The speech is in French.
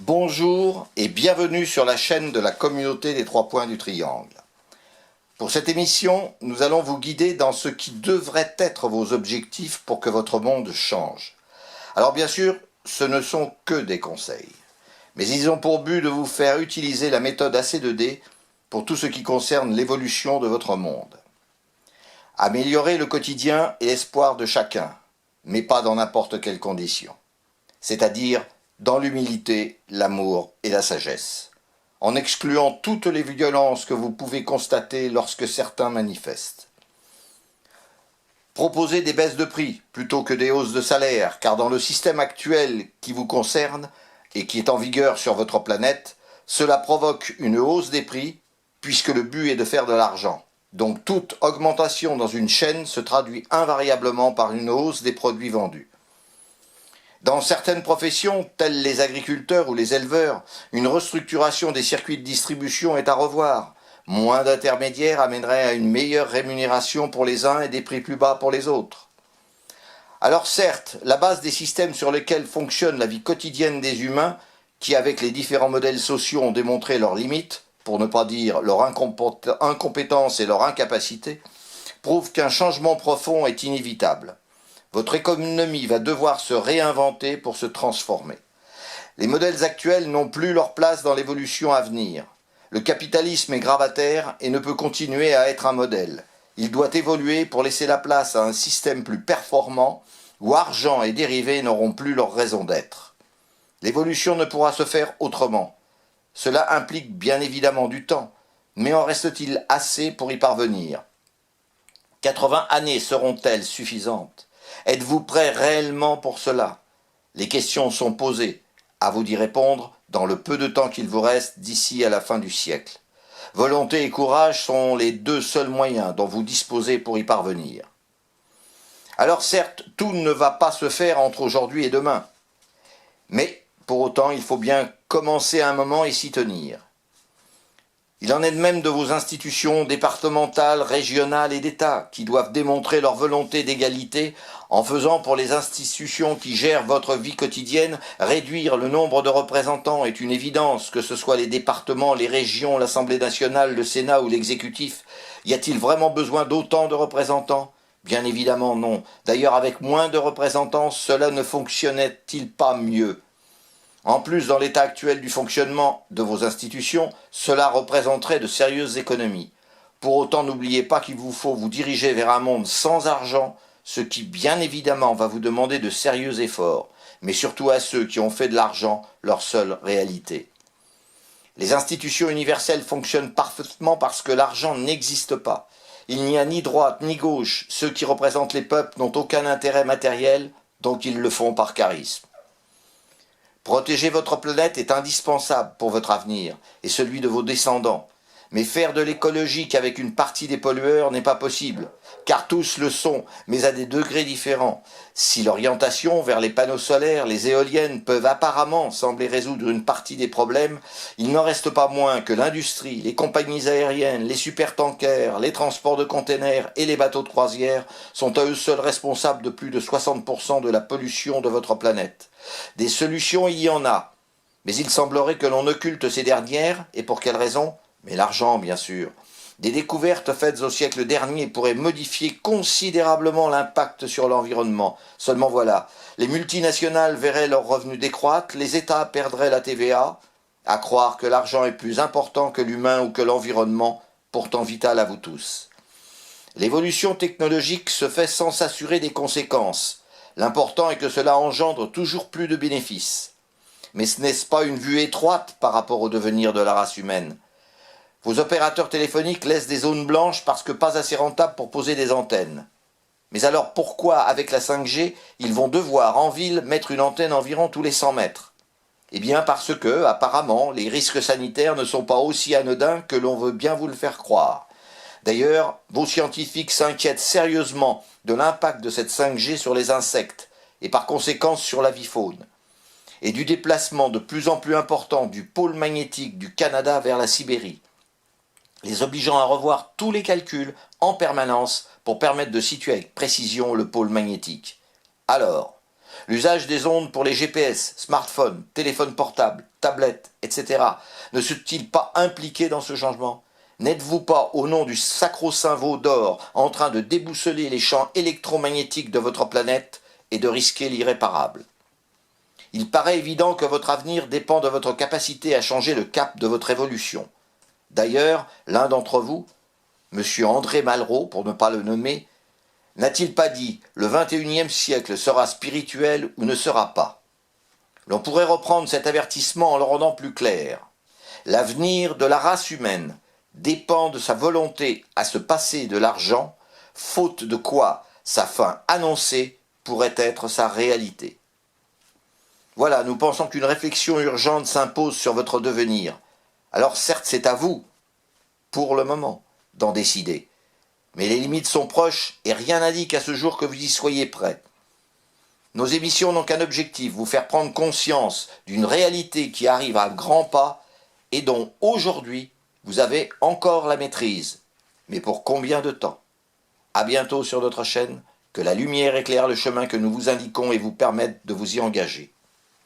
Bonjour et bienvenue sur la chaîne de la communauté des 3 points du triangle. Pour cette émission, nous allons vous guider dans ce qui devrait être vos objectifs pour que votre monde change. Alors bien sûr, ce ne sont que des conseils, mais ils ont pour but de vous faire utiliser la méthode AC2D pour tout ce qui concerne l'évolution de votre monde. Améliorer le quotidien et l'espoir de chacun, mais pas dans n'importe quelle condition. C'est-à-dire dans l'humilité, l'amour et la sagesse, en excluant toutes les violences que vous pouvez constater lorsque certains manifestent. Proposez des baisses de prix plutôt que des hausses de salaire, car dans le système actuel qui vous concerne et qui est en vigueur sur votre planète, cela provoque une hausse des prix puisque le but est de faire de l'argent. Donc toute augmentation dans une chaîne se traduit invariablement par une hausse des produits vendus. Dans certaines professions, telles les agriculteurs ou les éleveurs, une restructuration des circuits de distribution est à revoir. Moins d'intermédiaires amènerait à une meilleure rémunération pour les uns et des prix plus bas pour les autres. Alors certes, la base des systèmes sur lesquels fonctionne la vie quotidienne des humains, qui avec les différents modèles sociaux ont démontré leurs limites, pour ne pas dire leur incompétence et leur incapacité, prouve qu'un changement profond est inévitable. Votre économie va devoir se réinventer pour se transformer. Les modèles actuels n'ont plus leur place dans l'évolution à venir. Le capitalisme est gravataire et ne peut continuer à être un modèle. Il doit évoluer pour laisser la place à un système plus performant où argent et dérivés n'auront plus leur raison d'être. L'évolution ne pourra se faire autrement. Cela implique bien évidemment du temps, mais en reste-t-il assez pour y parvenir ? 80 années seront-elles suffisantes ? Êtes-vous prêt réellement pour cela? Les questions sont posées. À vous d'y répondre dans le peu de temps qu'il vous reste d'ici à la fin du siècle. Volonté et courage sont les deux seuls moyens dont vous disposez pour y parvenir. Alors certes, tout ne va pas se faire entre aujourd'hui et demain. Mais pour autant, il faut bien commencer à un moment et s'y tenir. Il en est de même de vos institutions départementales, régionales et d'État, qui doivent démontrer leur volonté d'égalité en faisant pour les institutions qui gèrent votre vie quotidienne réduire le nombre de représentants est une évidence, que ce soit les départements, les régions, l'Assemblée nationale, le Sénat ou l'exécutif. Y a-t-il vraiment besoin d'autant de représentants? Bien évidemment non. D'ailleurs, avec moins de représentants, cela ne fonctionnait-il pas mieux? En plus, dans l'état actuel du fonctionnement de vos institutions, cela représenterait de sérieuses économies. Pour autant, n'oubliez pas qu'il vous faut vous diriger vers un monde sans argent, ce qui, bien évidemment, va vous demander de sérieux efforts, mais surtout à ceux qui ont fait de l'argent leur seule réalité. Les institutions universelles fonctionnent parfaitement parce que l'argent n'existe pas. Il n'y a ni droite ni gauche. Ceux qui représentent les peuples n'ont aucun intérêt matériel, donc ils le font par charisme. Protéger votre planète est indispensable pour votre avenir et celui de vos descendants. Mais faire de l'écologie qu'avec une partie des pollueurs n'est pas possible, car tous le sont, mais à des degrés différents. Si l'orientation vers les panneaux solaires, les éoliennes peuvent apparemment sembler résoudre une partie des problèmes, il n'en reste pas moins que l'industrie, les compagnies aériennes, les supertankers, les transports de containers et les bateaux de croisière sont à eux seuls responsables de plus de 60% de la pollution de votre planète. Des solutions, il y en a, mais il semblerait que l'on occulte ces dernières, et pour quelle raison ? Mais l'argent, bien sûr. Des découvertes faites au siècle dernier pourraient modifier considérablement l'impact sur l'environnement. Seulement voilà, les multinationales verraient leurs revenus décroître, les États perdraient la TVA, à croire que l'argent est plus important que l'humain ou que l'environnement, pourtant vital à vous tous. L'évolution technologique se fait sans s'assurer des conséquences. L'important est que cela engendre toujours plus de bénéfices. Mais ce n'est pas une vue étroite par rapport au devenir de la race humaine. Vos opérateurs téléphoniques laissent des zones blanches parce que pas assez rentables pour poser des antennes. Mais alors pourquoi, avec la 5G, ils vont devoir en ville mettre une antenne environ tous les 100 mètres? Eh bien parce que, apparemment, les risques sanitaires ne sont pas aussi anodins que l'on veut bien vous le faire croire. D'ailleurs, vos scientifiques s'inquiètent sérieusement de l'impact de cette 5G sur les insectes et par conséquent sur la vie faune, et du déplacement de plus en plus important du pôle magnétique du Canada vers la Sibérie, les obligeant à revoir tous les calculs en permanence pour permettre de situer avec précision le pôle magnétique. Alors, L'usage des ondes pour les GPS, smartphones, téléphones portables, tablettes, etc. ne sont-ils pas impliqués dans ce changement? N'êtes-vous pas, au nom du sacro-saint veau d'or, en train de déboussoler les champs électromagnétiques de votre planète et de risquer l'irréparable? Il paraît évident que votre avenir dépend de votre capacité à changer le cap de votre évolution. D'ailleurs, l'un d'entre vous, M. André Malraux, pour ne pas le nommer, n'a-t-il pas dit « Le XXIe siècle sera spirituel ou ne sera pas » L'on pourrait reprendre cet avertissement en le rendant plus clair. L'avenir de la race humaine dépend de sa volonté à se passer de l'argent, faute de quoi sa fin annoncée pourrait être sa réalité. Voilà, nous pensons qu'une réflexion urgente s'impose sur votre devenir. Alors certes, c'est à vous, pour le moment, d'en décider. Mais les limites sont proches et rien n'indique à ce jour que vous y soyez prêts. Nos émissions n'ont qu'un objectif, vous faire prendre conscience d'une réalité qui arrive à grands pas et dont aujourd'hui vous avez encore la maîtrise. Mais pour combien de temps? À bientôt sur notre chaîne, que la lumière éclaire le chemin que nous vous indiquons et vous permette de vous y engager.